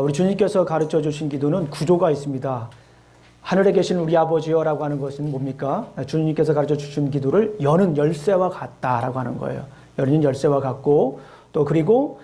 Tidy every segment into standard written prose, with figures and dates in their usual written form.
우리 주님께서 가르쳐 주신 기도는 구조가 있습니다. 하늘에 계신 우리 아버지여라고 하는 것은 뭡니까? 주님께서 가르쳐 주신 기도를 여는 열쇠와 같다라고 하는 거예요. 여는 열쇠와 같고, 또 그리고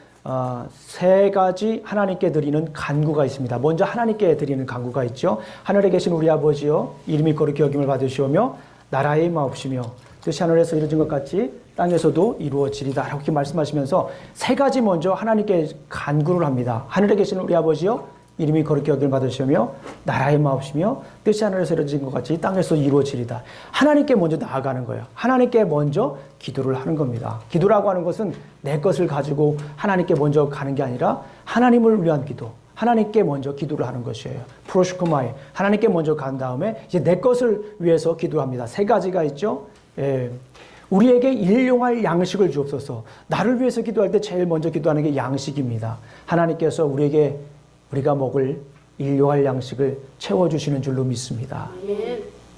세 가지 하나님께 드리는 간구가 있습니다. 먼저 하나님께 드리는 간구가 있죠. 하늘에 계신 우리 아버지여, 이름이 거룩히 여김을 받으시오며 나라의 임하옵시며 뜻이 하늘에서 이루어진 것 같이 땅에서도 이루어지리다 이렇게 말씀하시면서 세 가지 먼저 하나님께 간구를 합니다. 하늘에 계신 우리 아버지여, 이름이 거룩히 여김을 받으시오며 나라의 임하옵시며 뜻이 하늘에서 이루어진 것 같이 땅에서 이루어지리다. 하나님께 먼저 나아가는 거예요. 하나님께 먼저 기도를 하는 겁니다. 기도라고 하는 것은 내 것을 가지고 하나님께 먼저 가는 게 아니라 하나님을 위한 기도, 하나님께 먼저 기도를 하는 것이에요. 프로슈크마이, 하나님께 먼저 간 다음에 이제 내 것을 위해서 기도합니다. 세 가지가 있죠. 우리에게 일용할 양식을 주옵소서. 나를 위해서 기도할 때 제일 먼저 기도하는 게 양식입니다. 하나님께서 우리가 먹을 일용할 양식을 채워주시는 줄로 믿습니다.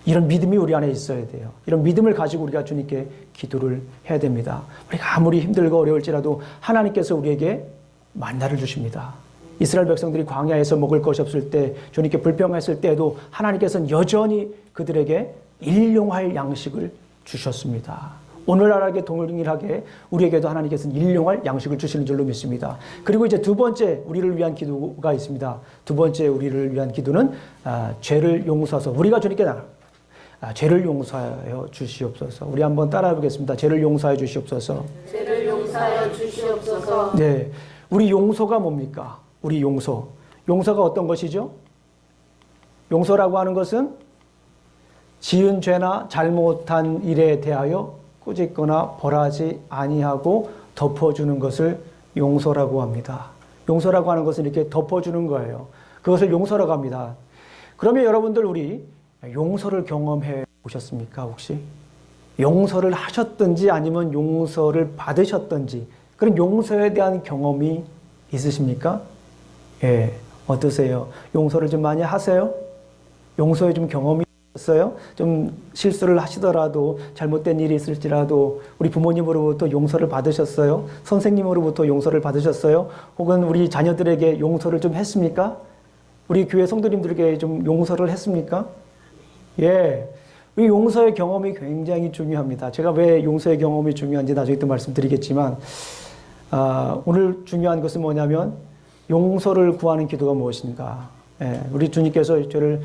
이런 믿음이 우리 안에 있어야 돼요. 이런 믿음을 가지고 우리가 주님께 기도를 해야 됩니다. 우리가 아무리 힘들고 어려울지라도 하나님께서 우리에게 만나를 주십니다. 이스라엘 백성들이 광야에서 먹을 것이 없을 때, 주님께 불평했을 때에도 하나님께서는 여전히 그들에게 일용할 양식을 주셨습니다. 오늘날하게 동일하게 우리에게도 하나님께서는 일용할 양식을 주시는 줄로 믿습니다. 그리고 이제 두 번째 우리를 위한 기도가 있습니다. 두 번째 우리를 위한 기도는 죄를 용서하소. 우리가 주님께 죄를 용서하여 주시옵소서. 우리 한번 따라해 보겠습니다. 죄를 용서하여 주시옵소서. 죄를 용서하여 주시옵소서. 네, 우리 용서가 뭡니까? 우리 용서가 어떤 것이죠? 용서라고 하는 것은 지은 죄나 잘못한 일에 대하여 꾸짖거나 벌하지 아니하고 덮어주는 것을 용서라고 합니다. 용서라고 하는 것은 이렇게 덮어주는 거예요. 그것을 용서라고 합니다. 그러면 여러분들 우리 용서를 경험해 보셨습니까? 혹시? 용서를 하셨든지 아니면 용서를 받으셨든지 그런 용서에 대한 경험이 있으십니까? 예, 어떠세요? 용서를 좀 많이 하세요? 용서에 좀 경험이 있어요? 좀 실수를 하시더라도 잘못된 일이 있을지라도 우리 부모님으로부터 용서를 받으셨어요? 선생님으로부터 용서를 받으셨어요? 혹은 우리 자녀들에게 용서를 좀 했습니까? 우리 교회 성도님들에게 좀 용서를 했습니까? 예, 이 용서의 경험이 굉장히 중요합니다. 제가 왜 용서의 경험이 중요한지 나중에 또 말씀드리겠지만 오늘 중요한 것은 뭐냐면 용서를 구하는 기도가 무엇인가. 예, 우리 주님께서 죄를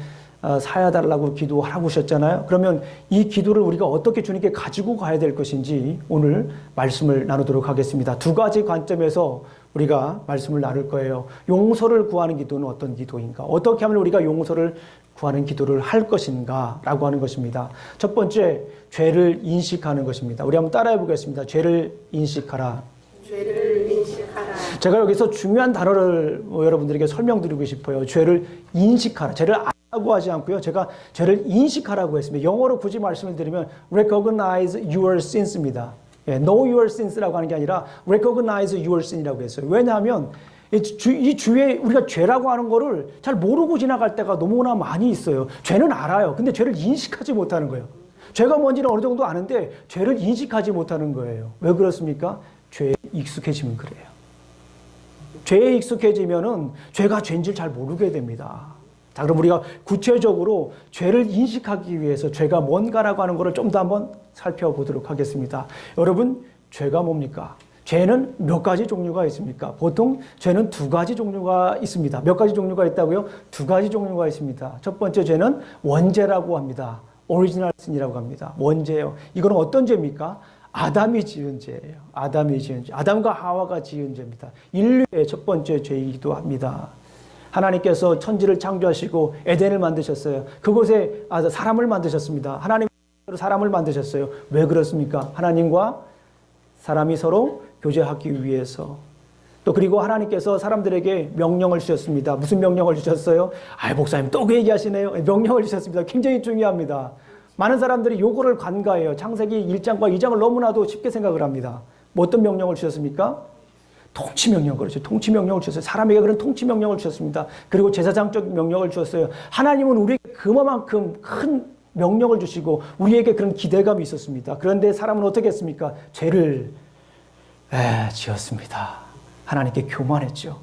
사야달라고 기도하라고 하셨잖아요. 그러면 이 기도를 우리가 어떻게 주님께 가지고 가야 될 것인지 오늘 말씀을 나누도록 하겠습니다. 두 가지 관점에서 우리가 말씀을 나눌 거예요. 용서를 구하는 기도는 어떤 기도인가? 어떻게 하면 우리가 용서를 구하는 기도를 할 것인가? 라고 하는 것입니다. 첫 번째, 죄를 인식하는 것입니다. 우리 한번 따라해 보겠습니다. 죄를 인식하라. 죄를 인식하라. 제가 여기서 중요한 단어를 여러분들에게 설명드리고 싶어요. 죄를 인식하라. 죄를 하고 하지 않고요. 제가 죄를 인식하라고 했습니다. 영어로 굳이 말씀을 드리면 recognize your sins입니다. 예, know your sins라고 하는 게 아니라 recognize your sin이라고 했어요. 왜냐하면 이 주에 우리가 죄라고 하는 거를 잘 모르고 지나갈 때가 너무나 많이 있어요. 죄는 알아요. 근데 죄를 인식하지 못하는 거예요. 죄가 뭔지는 어느 정도 아는데 죄를 인식하지 못하는 거예요. 왜 그렇습니까? 죄에 익숙해지면 그래요. 죄에 익숙해지면은 죄가 죄인 줄 잘 모르게 됩니다. 자, 그럼 우리가 구체적으로 죄를 인식하기 위해서 죄가 뭔가라고 하는 것을 좀 더 한번 살펴보도록 하겠습니다. 여러분, 죄가 뭡니까? 죄는 몇 가지 종류가 있습니까? 보통 죄는 두 가지 종류가 있습니다. 몇 가지 종류가 있다고요? 두 가지 종류가 있습니다. 첫 번째 죄는 원죄라고 합니다. 오리지널 신이라고 합니다. 원죄예요. 이거는 어떤 죄입니까? 아담이 지은 죄예요. 아담이 지은 죄. 아담과 하와가 지은 죄입니다. 인류의 첫 번째 죄이기도 합니다. 하나님께서 천지를 창조하시고 에덴을 만드셨어요. 그곳에 사람을 만드셨습니다. 하나님 사람을 만드셨어요. 왜 그렇습니까? 하나님과 사람이 서로 교제하기 위해서. 또 그리고 하나님께서 사람들에게 명령을 주셨습니다. 무슨 명령을 주셨어요? 목사님 또 그 얘기하시네요. 명령을 주셨습니다. 굉장히 중요합니다. 많은 사람들이 요거를 간과해요. 창세기 1장과 2장을 너무나도 쉽게 생각을 합니다. 뭐 어떤 명령을 주셨습니까? 통치명령, 그렇죠. 통치명령을 주셨어요. 사람에게 그런 통치명령을 주셨습니다. 그리고 제사장적 명령을 주셨어요. 하나님은 우리에게 그만큼 큰 명령을 주시고 우리에게 그런 기대감이 있었습니다. 그런데 사람은 어떻게 했습니까? 죄를 지었습니다. 하나님께 교만했죠.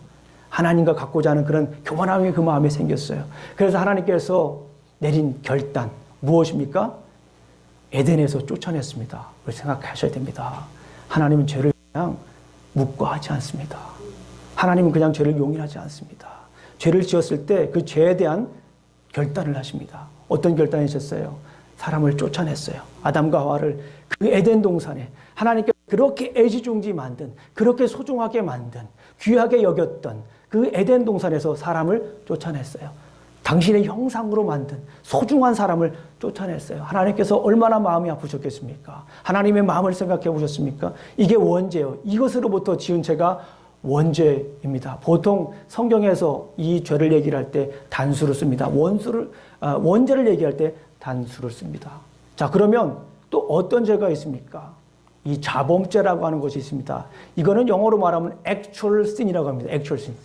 하나님과 갖고자 하는 그런 교만함이 그 마음에 생겼어요. 그래서 하나님께서 내린 결단 무엇입니까? 에덴에서 쫓아냈습니다. 그걸 생각하셔야 됩니다. 하나님은 죄를 그냥 묵과하지 않습니다. 하나님은 그냥 죄를 용인하지 않습니다. 죄를 지었을 때 그 죄에 대한 결단을 하십니다. 어떤 결단이셨어요? 사람을 쫓아냈어요. 아담과 하와를 그 에덴 동산에 하나님께 그렇게 애지중지 만든, 그렇게 소중하게 만든, 귀하게 여겼던 그 에덴 동산에서 사람을 쫓아냈어요. 당신의 형상으로 만든 소중한 사람을 쫓아냈어요. 하나님께서 얼마나 마음이 아프셨겠습니까? 하나님의 마음을 생각해 보셨습니까? 이게 원죄요. 이것으로부터 지은 죄가 원죄입니다. 보통 성경에서 이 죄를 얘기를 할 때 단수를 씁니다. 원죄를 얘기할 때 단수를 씁니다. 자, 그러면 또 어떤 죄가 있습니까? 이 자범죄라고 하는 것이 있습니다. 이거는 영어로 말하면 actual sin이라고 합니다. actual sin.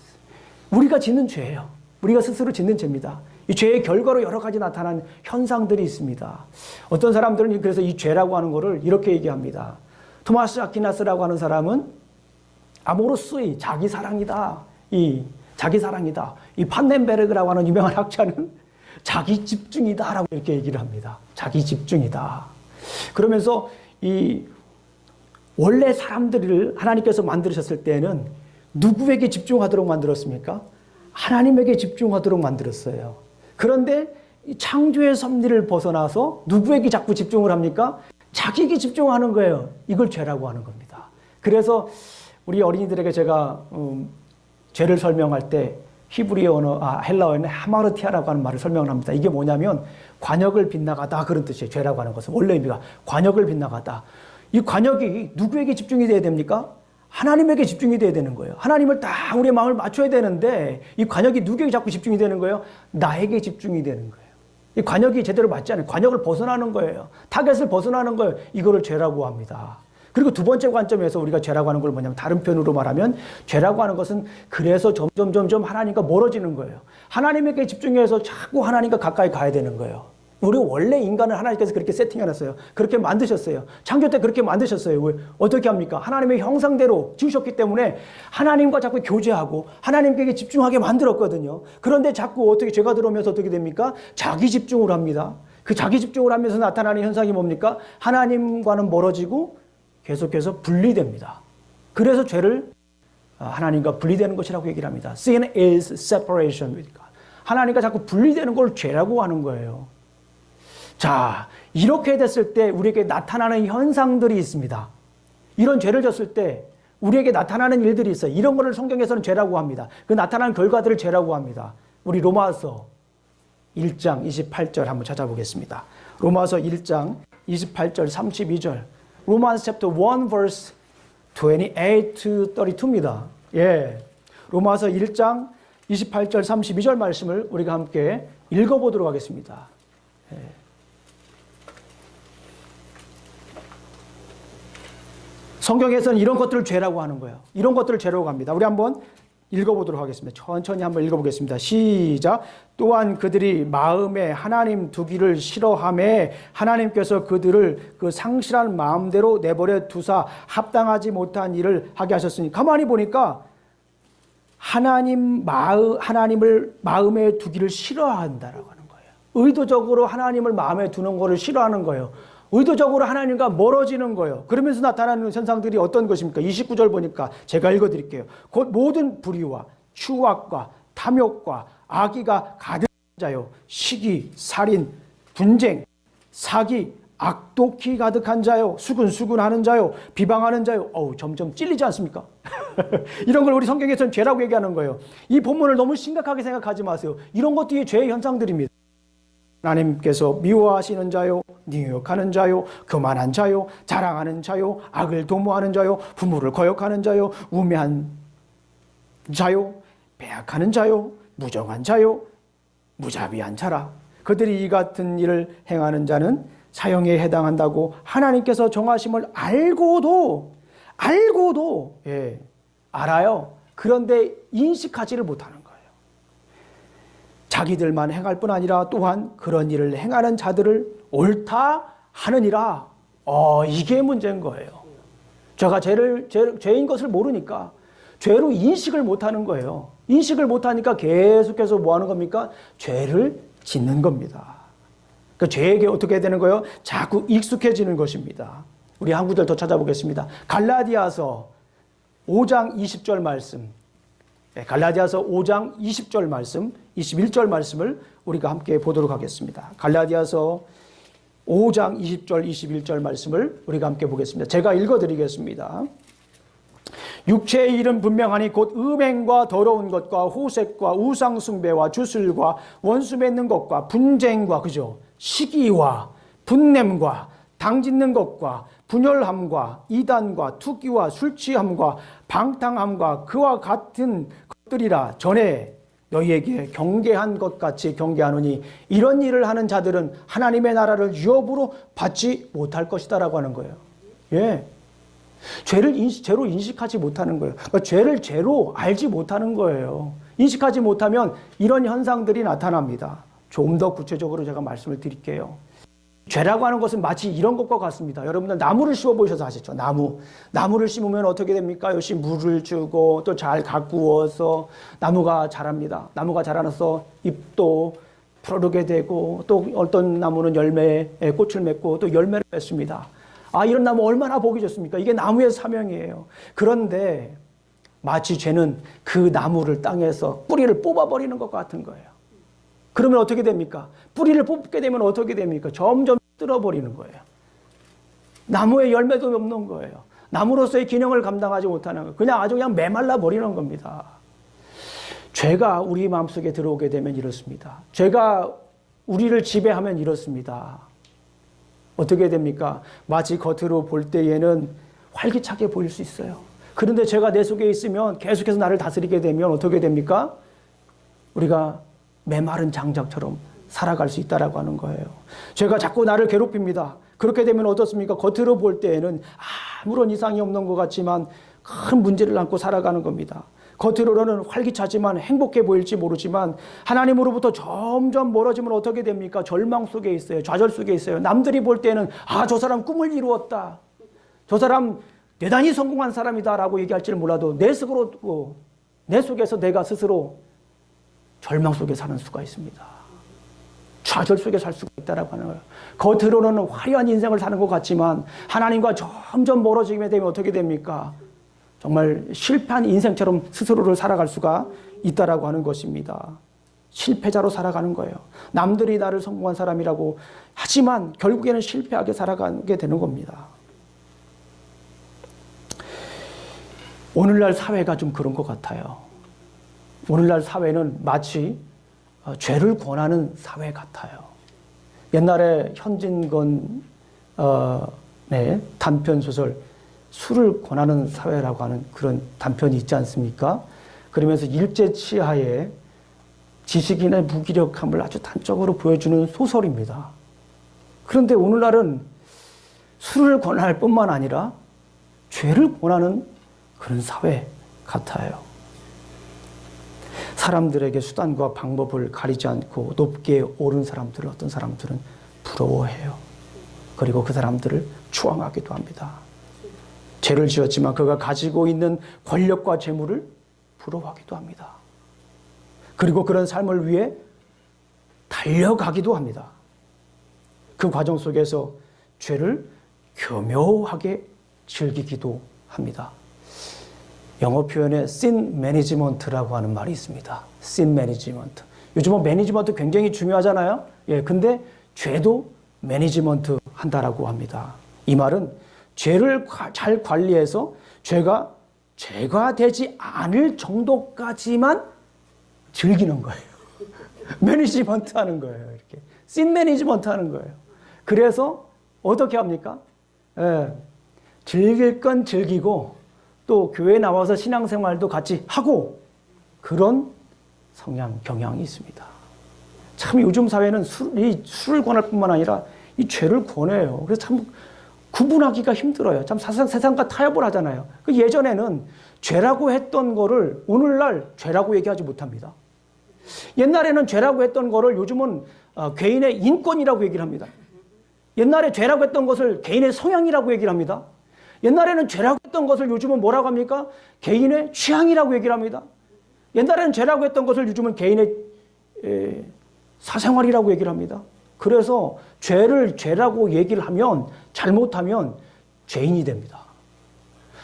우리가 짓는 죄예요. 우리가 스스로 짓는 죄입니다. 이 죄의 결과로 여러 가지 나타난 현상들이 있습니다. 어떤 사람들은 그래서 이 죄라고 하는 것을 이렇게 얘기합니다. 토마스 아퀴나스라고 하는 사람은 아모로스의 자기 사랑이다. 이 자기 사랑이다. 이 판넨베르그라고 하는 유명한 학자는 자기 집중이다라고 이렇게 얘기를 합니다. 자기 집중이다. 그러면서 이 원래 사람들을 하나님께서 만드셨을 때는 누구에게 집중하도록 만들었습니까? 하나님에게 집중하도록 만들었어요. 그런데 창조의 섭리를 벗어나서 누구에게 자꾸 집중을 합니까? 자기에게 집중하는 거예요. 이걸 죄라고 하는 겁니다. 그래서 우리 어린이들에게 제가 죄를 설명할 때 히브리어 언어, 헬라어에는 하마르티아라고 하는 말을 설명을 합니다. 이게 뭐냐면 관역을 빗나가다 그런 뜻이에요. 죄라고 하는 것은 원래 의미가 관역을 빗나가다. 이 관역이 누구에게 집중이 돼야 됩니까? 하나님에게 집중이 돼야 되는 거예요. 하나님을 다 우리의 마음을 맞춰야 되는데 이 관역이 누구에게 자꾸 집중이 되는 거예요? 나에게 집중이 되는 거예요. 이 관역이 제대로 맞지 않아요. 관역을 벗어나는 거예요. 타겟을 벗어나는 거예요. 이거를 죄라고 합니다. 그리고 두 번째 관점에서 우리가 죄라고 하는 걸 뭐냐면 다른 표현으로 말하면 죄라고 하는 것은 그래서 점점 하나님과 멀어지는 거예요. 하나님에게 집중해서 자꾸 하나님과 가까이 가야 되는 거예요. 우리 원래 인간을 하나님께서 그렇게 세팅해놨어요. 그렇게 만드셨어요. 창조 때 그렇게 만드셨어요. 왜? 어떻게 합니까? 하나님의 형상대로 지으셨기 때문에 하나님과 자꾸 교제하고 하나님께 집중하게 만들었거든요. 그런데 자꾸 어떻게 죄가 들어오면서 어떻게 됩니까? 자기 집중을 합니다. 그 자기 집중을 하면서 나타나는 현상이 뭡니까? 하나님과는 멀어지고 계속해서 분리됩니다. 그래서 죄를 하나님과 분리되는 것이라고 얘기를 합니다. Sin is separation with God. 하나님과 자꾸 분리되는 걸 죄라고 하는 거예요. 자, 이렇게 됐을 때 우리에게 나타나는 현상들이 있습니다. 이런 죄를 졌을 때 우리에게 나타나는 일들이 있어요. 이런 거를 성경에서는 죄라고 합니다. 그 나타나는 결과들을 죄라고 합니다. 우리 로마서 1장 28절 한번 찾아보겠습니다. 로마서 1장 28절 32절. Romans chapter 1 verse 28 to 32입니다. 예. 로마서 1장 28절 32절 말씀을 우리가 함께 읽어보도록 하겠습니다. 예. 성경에서는 이런 것들을 죄라고 하는 거예요. 이런 것들을 죄라고 합니다. 우리 한번 읽어보도록 하겠습니다. 천천히 한번 읽어보겠습니다. 시작. 또한 그들이 마음에 하나님 두기를 싫어하매 하나님께서 그들을 그 상실한 마음대로 내버려 두사 합당하지 못한 일을 하게 하셨으니 가만히 보니까 하나님을 마음에 두기를 싫어한다라고 하는 거예요. 의도적으로 하나님을 마음에 두는 것을 싫어하는 거예요. 의도적으로 하나님과 멀어지는 거예요. 그러면서 나타나는 현상들이 어떤 것입니까? 29절 보니까 제가 읽어드릴게요. 곧 모든 불의와 추악과 탐욕과 악의가 가득한 자요, 시기, 살인, 분쟁, 사기, 악독히 가득한 자요, 수근수근하는 자요, 비방하는 자요. 점점 찔리지 않습니까? 이런 걸 우리 성경에서는 죄라고 얘기하는 거예요. 이 본문을 너무 심각하게 생각하지 마세요. 이런 것들이 죄의 현상들입니다. 하나님께서 미워하시는 자요, 능욕하는 자요, 교만한 자요, 자랑하는 자요, 악을 도모하는 자요, 부모를 거역하는 자요, 우매한 자요, 배약하는 자요, 무정한 자요, 무자비한 자라. 그들이 이 같은 일을 행하는 자는 사형에 해당한다고 하나님께서 정하심을 알고도 알아요. 그런데 인식하지를 못하는 거예요. 자기들만 행할 뿐 아니라 또한 그런 일을 행하는 자들을 옳다 하느니라. 이게 문제인 거예요. 제가 죄인 것을 모르니까 죄로 인식을 못하는 거예요. 인식을 못하니까 계속해서 뭐 하는 겁니까? 죄를 짓는 겁니다. 그 죄에게 어떻게 되는 거예요? 자꾸 익숙해지는 것입니다. 우리 한 구절 더 찾아보겠습니다. 갈라디아서 5장 20절 말씀. 갈라디아서 5장 20절 말씀, 21절 말씀을 우리가 함께 보도록 하겠습니다. 갈라디아서 5장 20절, 21절 말씀을 우리가 함께 보겠습니다. 제가 읽어드리겠습니다. 육체의 일은 분명하니 곧 음행과 더러운 것과 호색과 우상숭배와 주술과 원수 맺는 것과 분쟁과 그죠? 시기와 분냄과 당짓는 것과 분열함과 이단과 투기와 술취함과 방탕함과 그와 같은 것들이라 전에 너희에게 경계한 것 같이 경계하노니 이런 일을 하는 자들은 하나님의 나라를 유업으로 받지 못할 것이다 라고 하는 거예요. 예. 죄를 죄로 인식하지 못하는 거예요. 그러니까 죄를 죄로 알지 못하는 거예요. 인식하지 못하면 이런 현상들이 나타납니다. 좀 더 구체적으로 제가 말씀을 드릴게요. 죄라고 하는 것은 마치 이런 것과 같습니다. 여러분들 나무를 심어 보셔서 아시죠? 나무를 심으면 어떻게 됩니까? 열심히 물을 주고 또 잘 가꾸어서 나무가 자랍니다. 나무가 자라나서 잎도 푸르르게 되고 또 어떤 나무는 열매에 꽃을 맺고 또 열매를 맺습니다. 아, 이런 나무 얼마나 보기 좋습니까? 이게 나무의 사명이에요. 그런데 마치 죄는 그 나무를 땅에서 뿌리를 뽑아버리는 것 같은 거예요. 그러면 어떻게 됩니까? 뿌리를 뽑게 되면 어떻게 됩니까? 점점 뜯어버리는 거예요. 나무의 열매도 없는 거예요. 나무로서의 기능을 감당하지 못하는 거예요. 그냥 메말라 버리는 겁니다. 죄가 우리 마음속에 들어오게 되면 이렇습니다. 죄가 우리를 지배하면 이렇습니다. 어떻게 됩니까? 마치 겉으로 볼 때에는 활기차게 보일 수 있어요. 그런데 죄가 내 속에 있으면 계속해서 나를 다스리게 되면 어떻게 됩니까? 우리가 메마른 장작처럼 살아갈 수 있다라고 하는 거예요. 죄가 자꾸 나를 괴롭힙니다. 그렇게 되면 어떻습니까? 겉으로 볼 때에는 아무런 이상이 없는 것 같지만 큰 문제를 안고 살아가는 겁니다. 겉으로는 활기차지만 행복해 보일지 모르지만 하나님으로부터 점점 멀어지면 어떻게 됩니까? 절망 속에 있어요. 좌절 속에 있어요. 남들이 볼 때는 저 사람 꿈을 이루었다. 저 사람 대단히 성공한 사람이다라고 얘기할지는 몰라도 내 속에서 내가 스스로 절망 속에 사는 수가 있습니다. 좌절 속에 살 수가 있다라고 하는 거예요. 겉으로는 화려한 인생을 사는 것 같지만 하나님과 점점 멀어지게 되면 어떻게 됩니까? 정말 실패한 인생처럼 스스로를 살아갈 수가 있다라고 하는 것입니다. 실패자로 살아가는 거예요. 남들이 나를 성공한 사람이라고 하지만 결국에는 실패하게 살아가게 되는 겁니다. 오늘날 사회가 좀 그런 것 같아요. 오늘날 사회는 마치 죄를 권하는 사회 같아요. 옛날에 현진건 단편소설 술을 권하는 사회라고 하는 그런 단편이 있지 않습니까? 그러면서 일제치하에 지식인의 무기력함을 아주 단적으로 보여주는 소설입니다. 그런데 오늘날은 술을 권할 뿐만 아니라 죄를 권하는 그런 사회 같아요. 사람들에게 수단과 방법을 가리지 않고 높게 오른 사람들을 어떤 사람들은 부러워해요. 그리고 그 사람들을 추앙하기도 합니다. 죄를 지었지만 그가 가지고 있는 권력과 재물을 부러워하기도 합니다. 그리고 그런 삶을 위해 달려가기도 합니다. 그 과정 속에서 죄를 교묘하게 즐기기도 합니다. 영어 표현에 sin management라고 하는 말이 있습니다. sin management. 요즘은 매니지먼트 굉장히 중요하잖아요. 근데 죄도 매니지먼트 한다라고 합니다. 이 말은 죄를 잘 관리해서 죄가 되지 않을 정도까지만 즐기는 거예요. 매니지먼트 하는 거예요. 이렇게 sin 매니지먼트 하는 거예요. 그래서 어떻게 합니까? 즐길 건 즐기고 또 교회에 나와서 신앙생활도 같이 하고 그런 경향이 있습니다. 참 요즘 사회는 술을 권할 뿐만 아니라 이 죄를 권해요. 그래서 참 구분하기가 힘들어요. 참 세상과 타협을 하잖아요. 예전에는 죄라고 했던 거를 오늘날 죄라고 얘기하지 못합니다. 옛날에는 죄라고 했던 거를 요즘은 개인의 인권이라고 얘기를 합니다. 옛날에 죄라고 했던 것을 개인의 성향이라고 얘기를 합니다. 옛날에는 죄라고 했던 것을 요즘은 뭐라고 합니까? 개인의 취향이라고 얘기를 합니다. 옛날에는 죄라고 했던 것을 요즘은 개인의 사생활이라고 얘기를 합니다. 그래서 죄를 죄라고 얘기를 하면 잘못하면 죄인이 됩니다.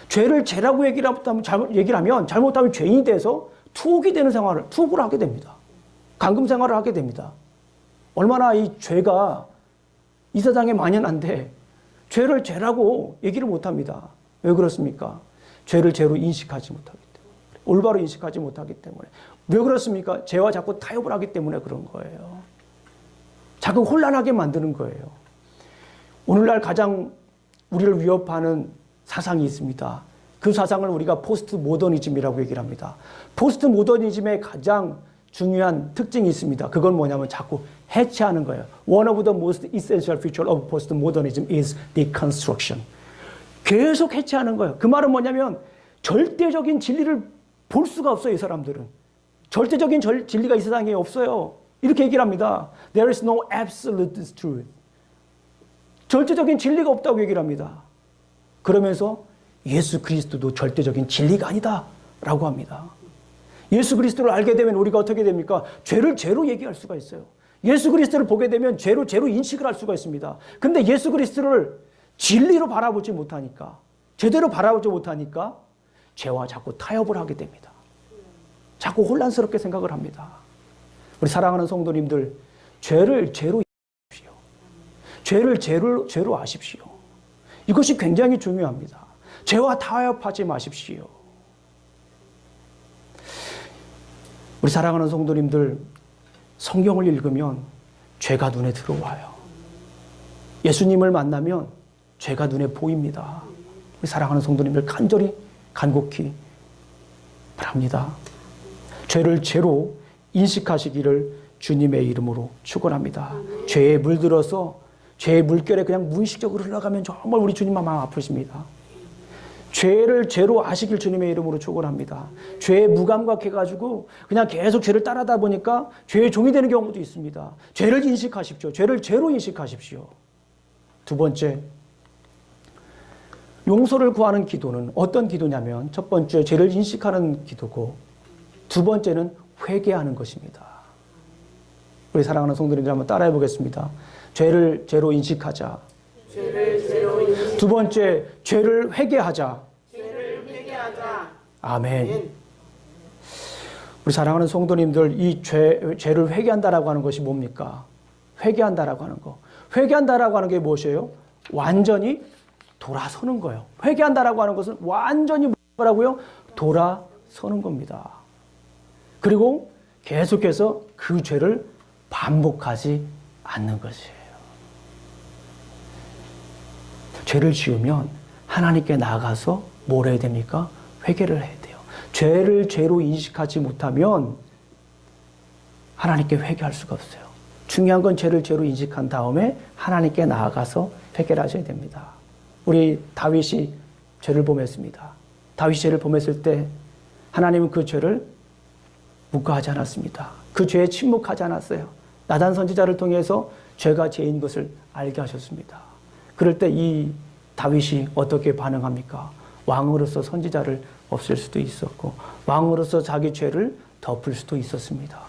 죄를 죄라고 얘기를 하면 잘못하면 죄인이 돼서 투옥이 되는 생활을, 투옥을 하게 됩니다. 감금 생활을 하게 됩니다. 얼마나 이 죄가 이 세상에 만연한데 죄를 죄라고 얘기를 못합니다. 왜 그렇습니까? 죄를 죄로 인식하지 못하기 때문에. 올바로 인식하지 못하기 때문에. 왜 그렇습니까? 죄와 자꾸 타협을 하기 때문에 그런 거예요. 자꾸 혼란하게 만드는 거예요. 오늘날 가장 우리를 위협하는 사상이 있습니다. 그 사상을 우리가 포스트 모더니즘이라고 얘기를 합니다. 포스트 모더니즘의 가장 중요한 특징이 있습니다. 그건 뭐냐면 자꾸 해체하는 거예요. One of the most essential features of postmodernism is deconstruction. 계속 해체하는 거예요. 그 말은 뭐냐면 절대적인 진리를 볼 수가 없어요, 이 사람들은. 절대적인 진리가 이 세상에 없어요. 이렇게 얘기를 합니다. There is no absolute truth. 절대적인 진리가 없다고 얘기를 합니다. 그러면서 예수 그리스도도 절대적인 진리가 아니다 라고 합니다. 예수 그리스도를 알게 되면 우리가 어떻게 됩니까? 죄를 죄로 얘기할 수가 있어요. 예수 그리스도를 보게 되면 죄로 죄로 인식을 할 수가 있습니다. 근데 예수 그리스도를 진리로 바라보지 못하니까, 제대로 바라보지 못하니까 죄와 자꾸 타협을 하게 됩니다. 자꾸 혼란스럽게 생각을 합니다. 우리 사랑하는 성도님들, 죄를 죄로 아십시오. 죄를 죄로 아십시오. 이것이 굉장히 중요합니다. 죄와 타협하지 마십시오. 우리 사랑하는 성도님들, 성경을 읽으면 죄가 눈에 들어와요. 예수님을 만나면 죄가 눈에 보입니다. 우리 사랑하는 성도님들 간곡히 바랍니다. 죄를 죄로 인식하시기를 주님의 이름으로 축원합니다. 죄에 물들어서 죄의 물결에 그냥 무의식적으로 흘러가면 정말 우리 주님 마음 아프십니다. 죄를 죄로 아시길 주님의 이름으로 축원합니다. 죄에 무감각해가지고 그냥 계속 죄를 따르다 보니까 죄의 종이 되는 경우도 있습니다. 죄를 인식하십시오. 죄를 죄로 인식하십시오. 두 번째, 용서를 구하는 기도는 어떤 기도냐면 첫 번째 죄를 인식하는 기도고 두 번째는 회개하는 것입니다. 우리 사랑하는 성도님들 한번 따라해 보겠습니다. 죄를 죄로 인식하자. 두 번째, 죄를 회개하자. 아멘. 우리 사랑하는 성도님들, 이 죄를 회개한다라고 하는 것이 뭡니까? 회개한다라고 하는 거. 회개한다라고 하는 게 무엇이에요? 완전히 돌아서는 거예요. 회개한다라고 하는 것은 완전히 뭐라고요? 돌아서는 겁니다. 그리고 계속해서 그 죄를 반복하지 않는 것이에요. 죄를 지으면 하나님께 나아가서 뭘 해야 됩니까? 회개를 해야 돼요. 죄를 죄로 인식하지 못하면 하나님께 회개할 수가 없어요. 중요한 건 죄를 죄로 인식한 다음에 하나님께 나아가서 회개를 하셔야 됩니다. 우리 다윗이 죄를 범했습니다. 다윗이 죄를 범했을 때 하나님은 그 죄를 묵과하지 않았습니다. 그 죄에 침묵하지 않았어요. 나단 선지자를 통해서 죄가 죄인 것을 알게 하셨습니다. 그럴 때 이 다윗이 어떻게 반응합니까? 왕으로서 선지자를 없앨 수도 있었고 왕으로서 자기 죄를 덮을 수도 있었습니다.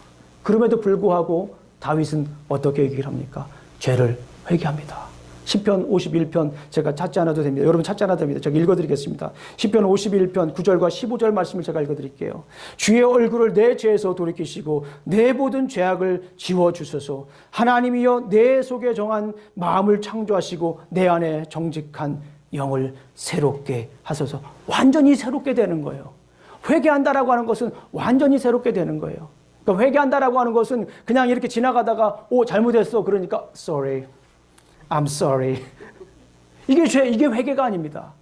그럼에도 불구하고 다윗은 어떻게 얘기를 합니까? 죄를 회개합니다. 시편 51편 제가 찾지 않아도 됩니다. 여러분 찾지 않아도 됩니다. 제가 읽어드리겠습니다. 시편 51편 9절과 15절 말씀을 제가 읽어드릴게요. 주의 얼굴을 내 죄에서 돌이키시고 내 모든 죄악을 지워주소서. 하나님이여 내 속에 정한 마음을 창조하시고 내 안에 정직한 영을 새롭게 하소서. 완전히 새롭게 되는 거예요. 회개한다라고 하는 것은 완전히 새롭게 되는 거예요. 그러니까 회개한다라고 하는 것은 그냥 이렇게 지나가다가 잘못했어. 그러니까 sorry. I'm sorry. 이게 회개가 아닙니다.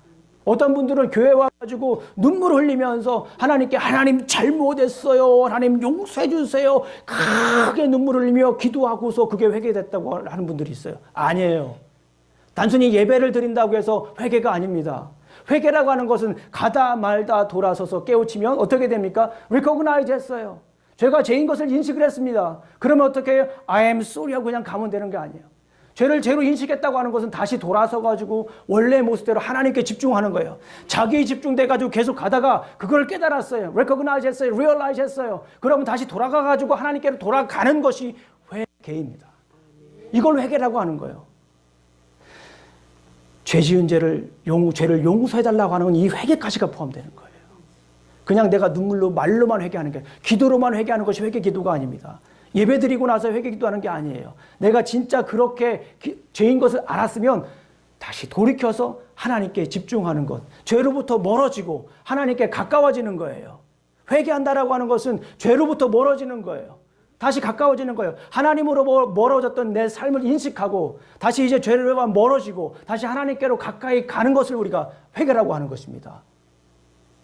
어떤 분들은 교회 와가지고 눈물 흘리면서 하나님께 하나님 잘못했어요. 하나님 용서해 주세요. 크게 눈물 흘리며 기도하고서 그게 회개됐다고 하는 분들이 있어요. 아니에요. 단순히 예배를 드린다고 해서 회개가 아닙니다. 회개라고 하는 것은 가다 말다 돌아서서 깨우치면 어떻게 됩니까? recognize 했어요. 제가 죄인 것을 인식을 했습니다. 그러면 어떻게 해요? I am sorry 하고 그냥 가면 되는 게 아니에요. 죄를 죄로 인식했다고 하는 것은 다시 돌아서 가지고 원래 모습대로 하나님께 집중하는 거예요. 자기에 집중돼 가지고 계속 가다가 그걸 깨달았어요. recognize 했어요. realize 했어요. 그러면 다시 돌아가 가지고 하나님께로 돌아가는 것이 회개입니다. 이걸 회개라고 하는 거예요. 죄 지은 죄를 용서해달라고 하는 건 이 회개까지가 포함되는 거예요. 그냥 내가 눈물로 말로만 회개하는 게, 기도로만 회개하는 것이 회개 기도가 아닙니다. 예배 드리고 나서 회개 기도하는 게 아니에요. 내가 진짜 그렇게 죄인 것을 알았으면 다시 돌이켜서 하나님께 집중하는 것, 죄로부터 멀어지고 하나님께 가까워지는 거예요. 회개한다라고 하는 것은 죄로부터 멀어지는 거예요. 다시 가까워지는 거예요. 하나님으로 멀어졌던 내 삶을 인식하고 다시 이제 죄로만 멀어지고 다시 하나님께로 가까이 가는 것을 우리가 회개라고 하는 것입니다.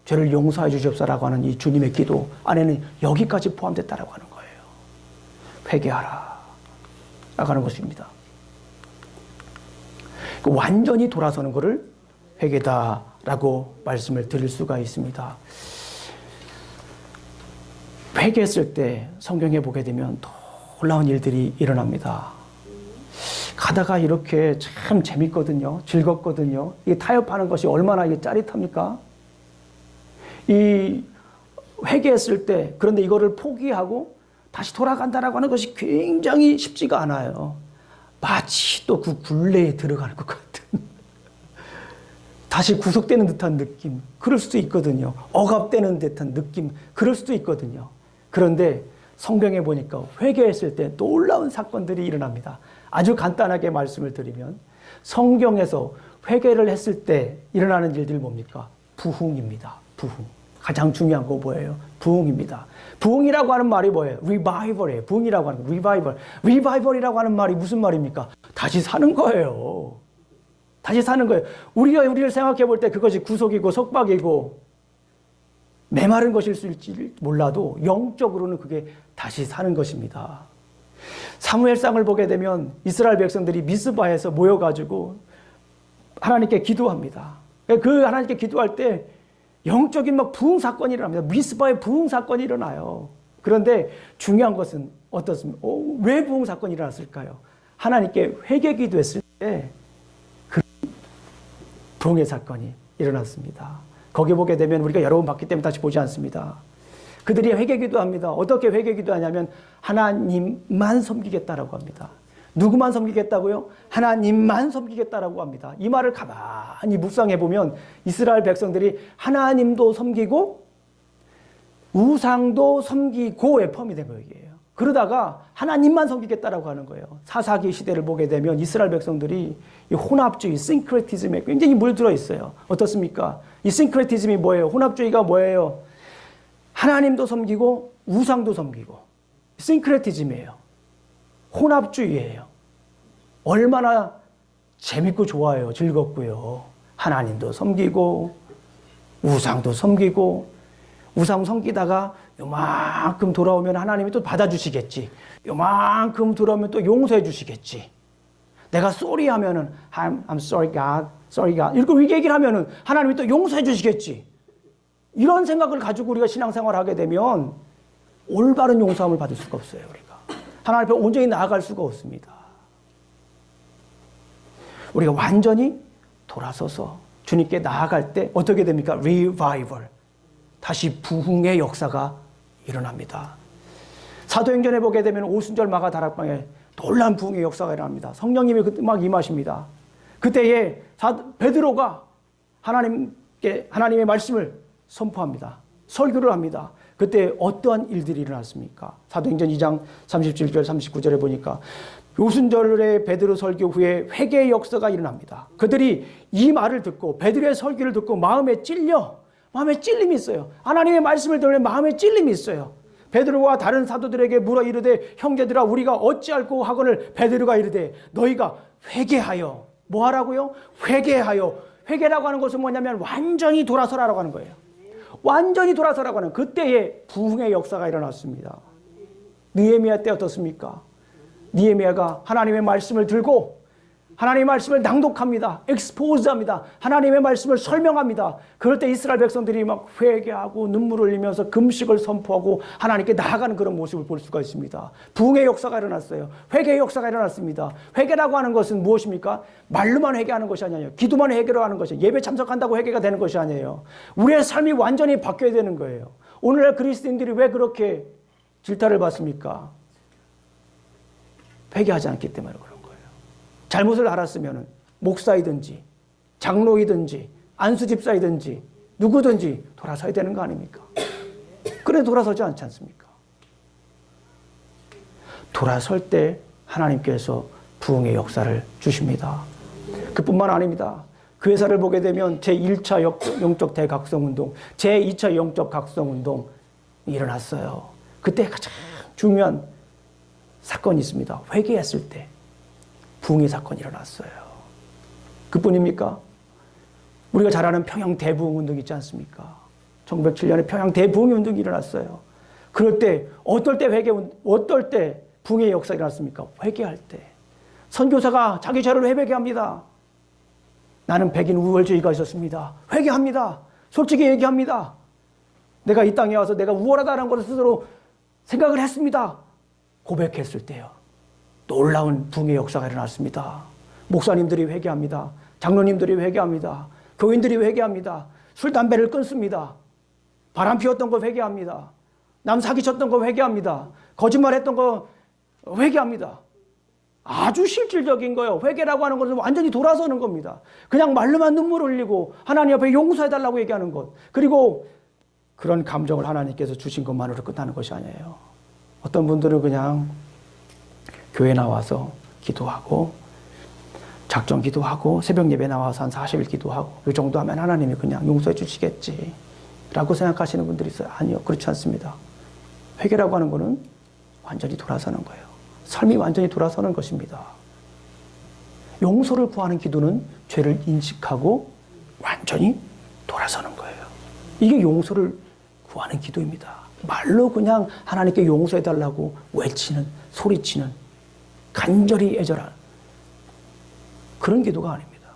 죄를 용서해 주시옵소서라고 하는 이 주님의 기도 안에는 여기까지 포함됐다라고 하는 거예요. 회개하라 라고 하는 것입니다. 완전히 돌아서는 것을 회개다라고 말씀을 드릴 수가 있습니다. 회개했을 때 성경에 보게 되면 놀라운 일들이 일어납니다. 가다가 이렇게 참 재밌거든요. 즐겁거든요. 이 타협하는 것이 얼마나 이게 짜릿합니까? 이 회개했을 때 그런데 이거를 포기하고 다시 돌아간다라고 하는 것이 굉장히 쉽지가 않아요. 마치 또 그 굴레에 들어가는 것 같은 다시 구속되는 듯한 느낌, 그럴 수도 있거든요. 억압되는 듯한 느낌, 그럴 수도 있거든요. 그런데 성경에 보니까 회개했을 때 놀라운 사건들이 일어납니다. 아주 간단하게 말씀을 드리면 성경에서 회개를 했을 때 일어나는 일들이 뭡니까? 부흥입니다. 부흥. 가장 중요한 거 뭐예요? 부흥입니다. 부흥이라고 하는 말이 뭐예요? revival이에요. 부흥이라고 하는 거, revival. revival이라고 하는 말이 무슨 말입니까? 다시 사는 거예요. 다시 사는 거예요. 우리가 우리를 생각해 볼 때 그것이 구속이고 속박이고 메마른 것일 수 있을지 몰라도 영적으로는 그게 다시 사는 것입니다. 사무엘상을 보게 되면 이스라엘 백성들이 미스바에서 모여가지고 하나님께 기도합니다. 그 하나님께 기도할 때 영적인 막 부흥 사건이 일어납니다. 미스바에 부흥 사건이 일어나요. 그런데 중요한 것은 어떻습니까? 왜 부흥 사건이 일어났을까요? 하나님께 회개 기도했을 때 그 부흥의 사건이 일어났습니다. 거기 보게 되면 우리가 여러 번 봤기 때문에 다시 보지 않습니다. 그들이 회개 기도합니다. 어떻게 회개 기도하냐면 하나님만 섬기겠다라고 합니다. 누구만 섬기겠다고요? 하나님만 섬기겠다라고 합니다. 이 말을 가만히 묵상해 보면 이스라엘 백성들이 하나님도 섬기고 우상도 섬기고에 포함이 된 거예요. 그러다가 하나님만 섬기겠다라고 하는 거예요. 사사기 시대를 보게 되면 이스라엘 백성들이 이 혼합주의, 싱크레티즘에 굉장히 물들어 있어요. 어떻습니까? 이 싱크레티즘이 뭐예요? 혼합주의가 뭐예요? 하나님도 섬기고 우상도 섬기고 싱크레티즘이에요. 혼합주의예요. 얼마나 재밌고 좋아요. 즐겁고요. 하나님도 섬기고 우상도 섬기고 우상 섬기다가 요만큼 돌아오면 하나님이 또 받아주시겠지. 요만큼 돌아오면 또 용서해 주시겠지. 내가 sorry 하면은 I'm sorry God, sorry God. 이렇게 얘기를 하면은 하나님이 또 용서해 주시겠지. 이런 생각을 가지고 우리가 신앙생활을 하게 되면 올바른 용서함을 받을 수가 없어요. 우리가 하나님 앞에 온전히 나아갈 수가 없습니다. 우리가 완전히 돌아서서 주님께 나아갈 때 어떻게 됩니까? Revival. 다시 부흥의 역사가 일어납니다. 사도행전에 보게 되면 오순절 마가 다락방에 놀라운 부흥의 역사가 일어납니다. 성령님이 그때 막 임하십니다. 그때에 베드로가 하나님의 말씀을 선포합니다. 설교를 합니다. 그때 어떠한 일들이 일어났습니까? 사도행전 2장 37절 39절에 보니까 오순절의 베드로 설교 후에 회개의 역사가 일어납니다. 그들이 이 말을 듣고 베드로의 설교를 듣고 마음에 찔림이 있어요. 하나님의 말씀을 들으면 마음에 찔림이 있어요. 베드로와 다른 사도들에게 물어 이르되 형제들아 우리가 어찌할꼬 하거늘 베드로가 이르되 너희가 회개하여 뭐 하라고요? 회개라고 하는 것은 뭐냐면 완전히 돌아서라라고 하는 거예요. 완전히 돌아서라고 하는 그때의 부흥의 역사가 일어났습니다. 느헤미야 때 어떻습니까? 느헤미야가 하나님의 말씀을 들고 하나님의 말씀을 낭독합니다. 엑스포즈합니다. 하나님의 말씀을 설명합니다. 그럴 때 이스라엘 백성들이 막 회개하고 눈물을 흘리면서 금식을 선포하고 하나님께 나아가는 그런 모습을 볼 수가 있습니다. 부흥의 역사가 일어났어요. 회개의 역사가 일어났습니다. 회개라고 하는 것은 무엇입니까? 말로만 회개하는 것이 아니에요. 기도만 회개하는 것이, 예배 참석한다고 회개가 되는 것이 아니에요. 우리의 삶이 완전히 바뀌어야 되는 거예요. 오늘날 그리스도인들이 왜 그렇게 질타를 받습니까? 회개하지 않기 때문에 그런 거예요. 잘못을 알았으면 목사이든지 장로이든지 안수집사이든지 누구든지 돌아서야 되는 거 아닙니까? 그래 돌아서지 않지 않습니까? 돌아설 때 하나님께서 부흥의 역사를 주십니다. 그뿐만 아닙니다. 그 회사를 보게 되면 제1차 영적 대각성운동, 제2차 영적 각성운동이 일어났어요. 그때 가장 중요한 사건이 있습니다. 회개했을 때 부흥의 사건이 일어났어요. 그뿐입니까? 우리가 잘 아는 평양 대부흥운동이 있지 않습니까? 1907년에 평양 대부흥운동이 일어났어요. 그럴 때 어떨 때 부흥의 역사가 일어났습니까? 회개할 때. 선교사가 자기 죄를 회개합니다. 나는 백인 우월주의가 있었습니다. 회개합니다. 솔직히 얘기합니다. 내가 이 땅에 와서 내가 우월하다는 것을 스스로 생각을 했습니다. 고백했을 때요. 놀라운 부흥의 역사가 일어났습니다. 목사님들이 회개합니다. 장로님들이 회개합니다. 교인들이 회개합니다. 술, 담배를 끊습니다. 바람 피웠던 거 회개합니다. 남 사기쳤던 거 회개합니다. 거짓말했던 거 회개합니다. 아주 실질적인 거예요. 회개라고 하는 것은 완전히 돌아서는 겁니다. 그냥 말로만 눈물 흘리고 하나님 앞에 용서해달라고 얘기하는 것. 그리고 그런 감정을 하나님께서 주신 것만으로 끝나는 것이 아니에요. 어떤 분들은 그냥 교회 나와서 기도하고 작정 기도하고 새벽 예배 나와서 한 40일 기도하고 이 정도 하면 하나님이 그냥 용서해 주시겠지 라고 생각하시는 분들이 있어요. 아니요. 그렇지 않습니다. 회개라고 하는 것은 완전히 돌아서는 거예요. 삶이 완전히 돌아서는 것입니다. 용서를 구하는 기도는 죄를 인식하고 완전히 돌아서는 거예요. 이게 용서를 구하는 기도입니다. 말로 그냥 하나님께 용서해달라고 외치는, 소리치는, 간절히 애절한 그런 기도가 아닙니다.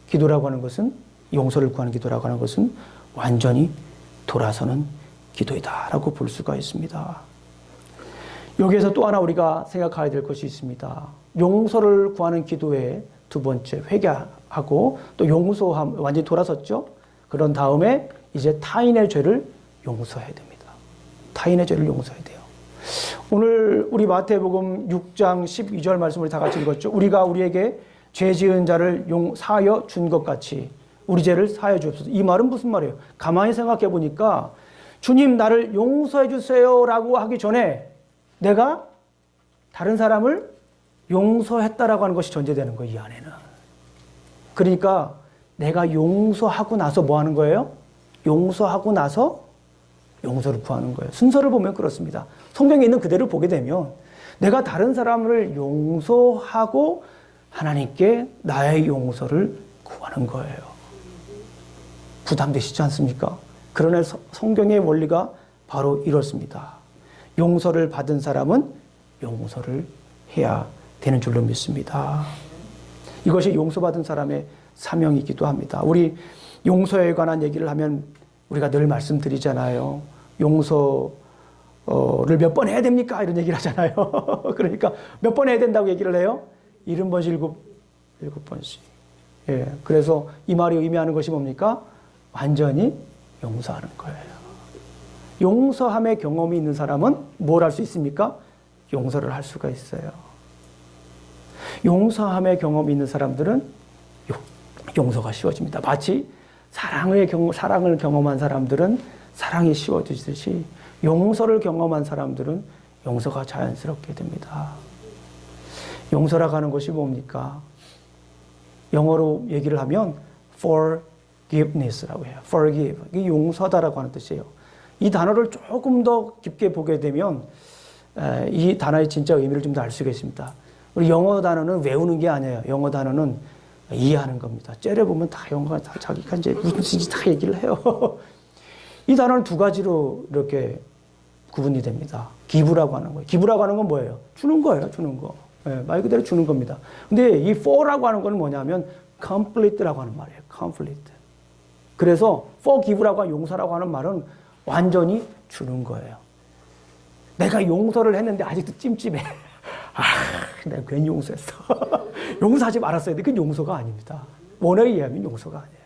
기도라고 하는 것은, 용서를 구하는 기도라고 하는 것은 완전히 돌아서는 기도이다라고 볼 수가 있습니다. 여기에서 또 하나 우리가 생각해야 될 것이 있습니다. 용서를 구하는 기도의 두 번째, 회개하고 또 용서함, 완전히 돌아섰죠? 그런 다음에 이제 타인의 죄를 용서해야 됩니다. 타인의 죄를 용서해야 돼요. 오늘 우리 마태복음 6장 12절 말씀을 다 같이 읽었죠. 우리가 우리에게 죄 지은 자를 사하여 준 것 같이 우리 죄를 사하여 주옵소서. 이 말은 무슨 말이에요? 가만히 생각해 보니까 주님 나를 용서해 주세요 라고 하기 전에 내가 다른 사람을 용서했다라고 하는 것이 전제되는 거예요. 이 안에는. 그러니까 내가 용서하고 나서 뭐 하는 거예요? 용서하고 나서 용서를 구하는 거예요. 순서를 보면 그렇습니다. 성경에 있는 그대로 보게 되면 내가 다른 사람을 용서하고 하나님께 나의 용서를 구하는 거예요. 부담되시지 않습니까? 그러나 성경의 원리가 바로 이렇습니다. 용서를 받은 사람은 용서를 해야 되는 줄로 믿습니다. 이것이 용서받은 사람의 사명이기도 합니다. 우리 용서에 관한 얘기를 하면 우리가 늘 말씀드리잖아요. 용서를 몇 번 해야 됩니까? 이런 얘기를 하잖아요. 그러니까 몇 번 해야 된다고 얘기를 해요? 70번씩, 7번씩. 예. 그래서 이 말이 의미하는 것이 뭡니까? 완전히 용서하는 거예요. 용서함의 경험이 있는 사람은 뭘 할 수 있습니까? 용서를 할 수가 있어요. 용서함의 경험이 있는 사람들은 용서가 쉬워집니다. 마치 사랑을 경험한 사람들은 사랑이 쉬워지듯이 용서를 경험한 사람들은 용서가 자연스럽게 됩니다. 용서라고 하는 것이 뭡니까? 영어로 얘기를 하면 forgiveness라고 해요. forgive. 이게 용서다라고 하는 뜻이에요. 이 단어를 조금 더 깊게 보게 되면 이 단어의 진짜 의미를 좀 더 알 수가 있습니다. 우리 영어 단어는 외우는 게 아니에요. 영어 단어는 이해하는 겁니다. 째려보면 다 영어가 다 자기가 이제 무슨 뜻인지 다 얘기를 해요. 이 단어는 두 가지로 이렇게 구분이 됩니다. 기부라고 하는 거예요. 기부라고 하는 건 뭐예요? 주는 거예요. 주는 거. 예, 말 그대로 주는 겁니다. 근데 이 for라고 하는 건 뭐냐면 complete라고 하는 말이에요. complete. 그래서 forgive라고 하는 용서라고 하는 말은 완전히 주는 거예요. 내가 용서를 했는데 아직도 찜찜해. 내가 괜히 용서했어. 용서하지 말았어야 돼. 그건 용서가 아닙니다. 원어에 의하면 용서가 아니에요.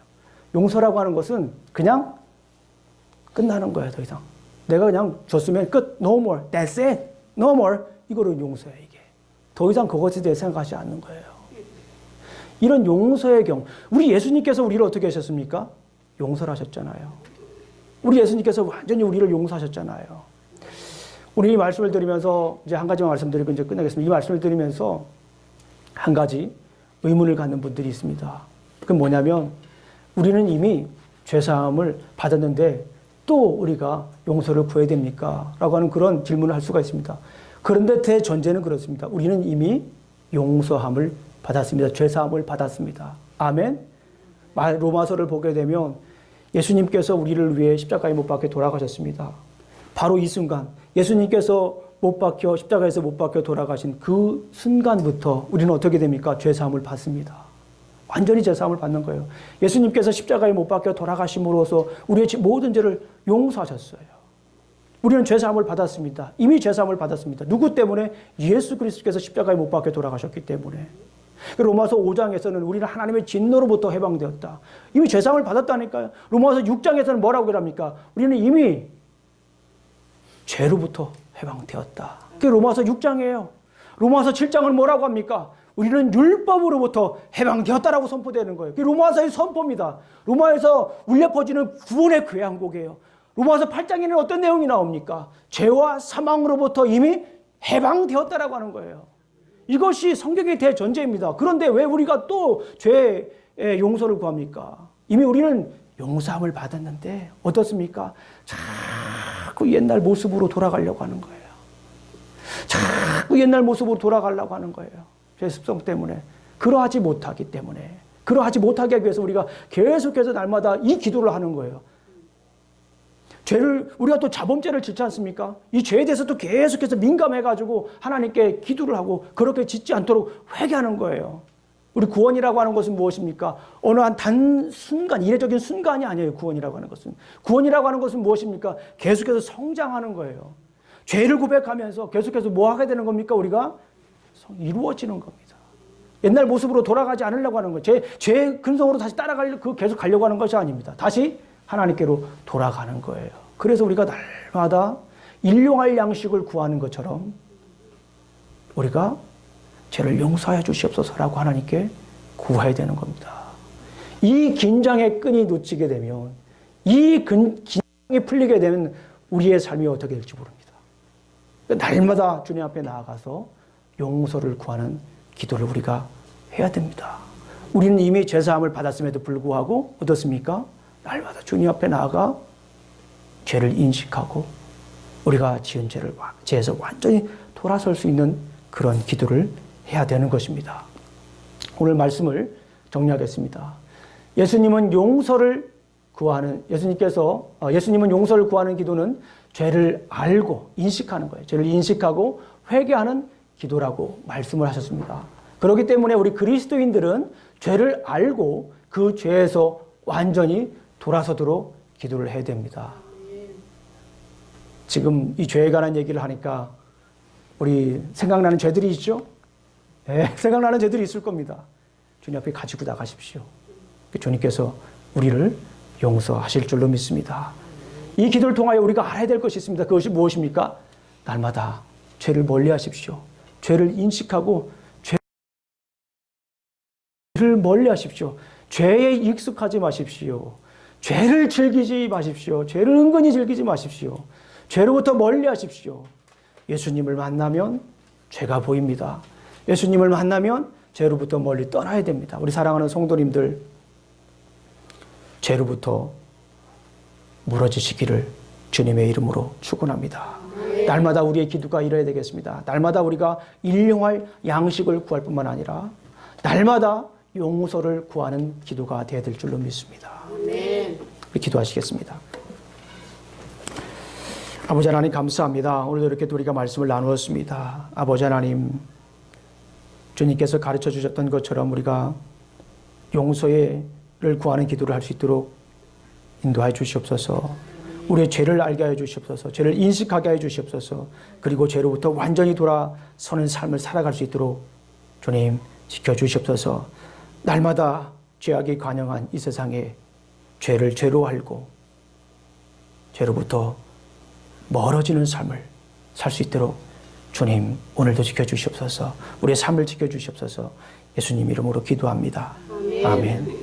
용서라고 하는 것은 그냥 끝나는 거예요. 더 이상. 내가 그냥 줬으면 끝. No more. That's it. No more. 이거를 용서해, 이게. 더 이상 그것에 대해 생각하지 않는 거예요. 이런 용서의 경우, 우리 예수님께서 우리를 어떻게 하셨습니까? 용서를 하셨잖아요. 우리 예수님께서 완전히 우리를 용서하셨잖아요. 우리 이 말씀을 드리면서 이제 한 가지만 말씀드리고 이제 끝내겠습니다. 이 말씀을 드리면서 한 가지 의문을 갖는 분들이 있습니다. 그건 뭐냐면 우리는 이미 죄사함을 받았는데 또 우리가 용서를 구해야 됩니까? 라고 하는 그런 질문을 할 수가 있습니다. 그런데 대전제는 그렇습니다. 우리는 이미 용서함을 받았습니다. 죄사함을 받았습니다. 아멘? 로마서를 보게 되면 예수님께서 우리를 위해 십자가에 못 박혀 돌아가셨습니다. 바로 이 순간 예수님께서 못 박혀 십자가에서 못 박혀 돌아가신 그 순간부터 우리는 어떻게 됩니까? 죄사함을 받습니다. 완전히 죄사함을 받는 거예요. 예수님께서 십자가에 못 박혀 돌아가심으로써 우리의 모든 죄를 용서하셨어요. 우리는 죄사함을 받았습니다. 이미 죄사함을 받았습니다. 누구 때문에? 예수 그리스도께서 십자가에 못 박혀 돌아가셨기 때문에. 로마서 5장에서는 우리는 하나님의 진노로부터 해방되었다. 이미 죄사함을 받았다니까요. 로마서 6장에서는 뭐라고 그럽니까? 우리는 이미 죄로부터 해방되었다. 그게 로마서 6장이에요. 로마서 7장은 뭐라고 합니까? 우리는 율법으로부터 해방되었다라고 선포되는 거예요. 그게 로마서의 선포입니다. 로마에서 울려 퍼지는 구원의 괴한곡이에요. 로마서 8장에는 어떤 내용이 나옵니까? 죄와 사망으로부터 이미 해방되었다라고 하는 거예요. 이것이 성경의 대전제입니다. 그런데 왜 우리가 또 죄의 용서를 구합니까? 이미 우리는 용서함을 받았는데 어떻습니까? 자꾸 옛날 모습으로 돌아가려고 하는 거예요. 자꾸 옛날 모습으로 돌아가려고 하는 거예요. 죄 습성 때문에. 그러하지 못하기 때문에. 그러하지 못하게 하기 위해서 우리가 계속해서 날마다 이 기도를 하는 거예요. 죄를, 우리가 또 자범죄를 짓지 않습니까? 이 죄에 대해서 또 계속해서 민감해가지고 하나님께 기도를 하고 그렇게 짓지 않도록 회개하는 거예요. 우리 구원이라고 하는 것은 무엇입니까? 어느 한 단 순간, 이례적인 순간이 아니에요. 구원이라고 하는 것은. 구원이라고 하는 것은 무엇입니까? 계속해서 성장하는 거예요. 죄를 고백하면서 계속해서 뭐 하게 되는 겁니까? 우리가 이루어지는 겁니다. 옛날 모습으로 돌아가지 않으려고 하는 거예요. 죄의 근성으로 다시 계속 가려고 하는 것이 아닙니다. 다시 하나님께로 돌아가는 거예요. 그래서 우리가 날마다 일용할 양식을 구하는 것처럼 우리가 죄를 용서하여 주시옵소서라고 하나님께 구해야 되는 겁니다. 이 긴장의 끈이 놓치게 되면, 이 긴장이 풀리게 되면 우리의 삶이 어떻게 될지 모릅니다. 날마다 주님 앞에 나아가서 용서를 구하는 기도를 우리가 해야 됩니다. 우리는 이미 죄사함을 받았음에도 불구하고 어떻습니까? 날마다 주님 앞에 나아가 죄를 인식하고 우리가 지은 죄에서 완전히 돌아설 수 있는 그런 기도를 해야 되는 것입니다. 오늘 말씀을 정리하겠습니다. 예수님은 용서를 구하는 기도는 죄를 알고 인식하는 거예요. 죄를 인식하고 회개하는 기도라고 말씀을 하셨습니다. 그렇기 때문에 우리 그리스도인들은 죄를 알고 그 죄에서 완전히 돌아서도록 기도를 해야 됩니다. 지금 이 죄에 관한 얘기를 하니까 우리 생각나는 죄들이 있죠? 네, 생각나는 죄들이 있을 겁니다. 주님 앞에 가지고 나가십시오. 주님께서 우리를 용서하실 줄로 믿습니다. 이 기도를 통하여 우리가 알아야 될 것이 있습니다. 그것이 무엇입니까? 날마다 죄를 멀리하십시오. 죄를 인식하고 죄를 멀리하십시오. 죄에 익숙하지 마십시오. 죄를 즐기지 마십시오. 죄를 은근히 즐기지 마십시오. 죄로부터 멀리하십시오. 예수님을 만나면 죄가 보입니다. 예수님을 만나면 죄로부터 멀리 떠나야 됩니다. 우리 사랑하는 성도님들, 죄로부터 멀어지시기를 주님의 이름으로 축원합니다. 날마다 우리의 기도가 이뤄야 되겠습니다. 날마다 우리가 일용할 양식을 구할 뿐만 아니라 날마다 용서를 구하는 기도가 되어야 될 줄로 믿습니다. 우리 기도하시겠습니다. 아버지 하나님 감사합니다. 오늘도 이렇게 우리가 말씀을 나누었습니다. 아버지 하나님, 주님께서 가르쳐 주셨던 것처럼 우리가 용서를 구하는 기도를 할 수 있도록 인도하여 주시옵소서. 우리의 죄를 알게 하여 주시옵소서. 죄를 인식하게 하여 주시옵소서. 그리고 죄로부터 완전히 돌아서는 삶을 살아갈 수 있도록 주님 지켜주시옵소서. 날마다 죄악이 관영한 이 세상에 죄를 죄로 알고 죄로부터 멀어지는 삶을 살 수 있도록 주님 오늘도 지켜주시옵소서. 우리의 삶을 지켜주시옵소서. 예수님 이름으로 기도합니다. 아멘.